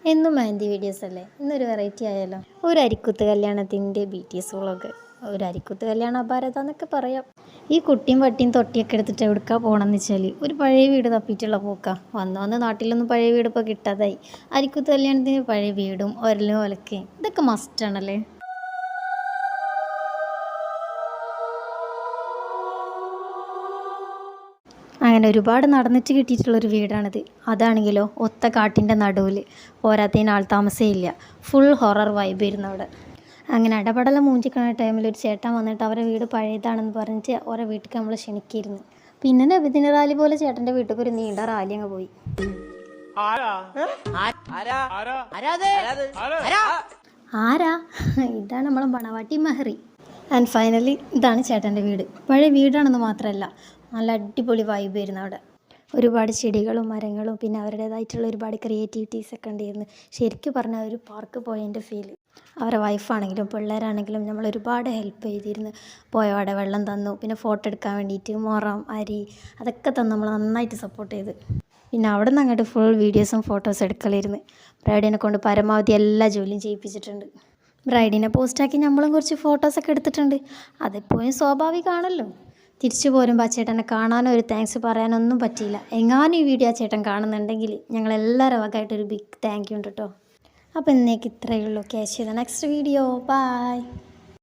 എന്നും മെഹന്തി വീഡിയോസ് അല്ലേ, ഇന്നൊരു വെറൈറ്റി ആയാലോ. ഒരു അരിക്കുത്ത് കല്യാണത്തിൻ്റെ BTS വ്ളോഗ്. ഒരു അരിക്കുത്ത് കല്യാണ അപാരത എന്നൊക്കെ പറയാം. ഈ കുട്ടിയും വട്ടിയും തൊട്ടിയൊക്കെ എടുത്തിട്ട് എവിടുക്കാ പോകണമെന്ന് വെച്ചാൽ ഒരു പഴയ വീട് തപ്പിയിട്ടുള്ള പോക്കാ. വന്ന് നാട്ടിലൊന്നും പഴയ വീട് ഇപ്പോൾ കിട്ടാതായി. അരിക്കുത്ത് കല്യാണത്തിന് പഴയ വീടും ഒരലും ഒലക്കയും ഇതൊക്കെ മസ്റ്റാണല്ലേ. അങ്ങനെ ഒരുപാട് നടന്നിട്ട് കിട്ടിയിട്ടുള്ളൊരു വീടാണിത്. അതാണെങ്കിലോ ഒത്ത കാട്ടിൻ്റെ നടുവിൽ, പോരാത്തതിന് ആൾ താമസമില്ല. ഫുൾ ഹൊറർ വൈബ് ഇരുന്നു അവിടെ. അങ്ങനെ അടപടലം മൂഞ്ചിക്കണ ടൈമിൽ ഒരു ചേട്ടൻ വന്നിട്ട് അവരെ വീട് പഴയതാണെന്ന് പറഞ്ഞിട്ട് ഓരോ വീട്ടിലേക്ക് നമ്മൾ ക്ഷണിക്കിയിരുന്നു. പിന്നെ നബിദിന റാലി പോലെ ചേട്ടൻ്റെ വീട്ടിലേക്ക് ഒരു നീണ്ട റാലി അങ്ങ് പോയി. ആരാ? ഇതാണ് നമ്മളെ മണവാട്ടി മെഹറി. ആൻഡ് ഫൈനലി ഇതാണ് ചേട്ടൻ്റെ വീട്. പഴയ വീടാണെന്ന് മാത്രമല്ല, നല്ല അടിപൊളി വൈബ് ആയിരുന്നു അവിടെ. ഒരുപാട് ചെടികളും മരങ്ങളും പിന്നെ അവരുടേതായിട്ടുള്ള ഒരുപാട് ക്രിയേറ്റിവിറ്റീസൊക്കെ ഉണ്ടായിരുന്നു. ശരിക്കും പറഞ്ഞാൽ ഒരു പാർക്ക് പോയതിൻ്റെ ഫീല്. അവരുടെ വൈഫാണെങ്കിലും പിള്ളേരാണെങ്കിലും നമ്മൾ ഒരുപാട് ഹെൽപ്പ് ചെയ്തിരുന്നു. പോയവിടെ വെള്ളം തന്നു, പിന്നെ ഫോട്ടോ എടുക്കാൻ വേണ്ടിയിട്ട് മുറം അരി അതൊക്കെ തന്നു നമ്മൾ നന്നായിട്ട് സപ്പോർട്ട് ചെയ്ത്. പിന്നെ അവിടെ നിന്ന് അങ്ങോട്ട് ഫുൾ വീഡിയോസും ഫോട്ടോസും എടുക്കലായിരുന്നു. ബ്രൈഡിനെ കൊണ്ട് പരമാവധി എല്ലാ ജോലിയും ചെയ്യിപ്പിച്ചിട്ടുണ്ട്. ബ്രൈഡിനെ പോസ്റ്റാക്കി നമ്മളും കുറച്ച് ഫോട്ടോസൊക്കെ എടുത്തിട്ടുണ്ട്. അതെപ്പോഴും സ്വാഭാവികമാണല്ലോ. തിരിച്ചു പോരുമ്പോൾ ആ ചേട്ടനെ കാണാനോ ഒരു താങ്ക്സ് പറയാനൊന്നും പറ്റിയില്ല. എങ്ങാനും ഈ വീഡിയോ ആ ചേട്ടൻ കാണുന്നുണ്ടെങ്കിൽ ഞങ്ങളെല്ലാവരും വകയായിട്ടൊരു ബിഗ് താങ്ക് യു ഉണ്ട് കേട്ടോ. അപ്പോൾ ഇന്നേക്ക് ഇത്രയേ ഉള്ളൂ. ക്യാച്ച് ചെയ്ത നെക്സ്റ്റ് വീഡിയോ. ബൈ.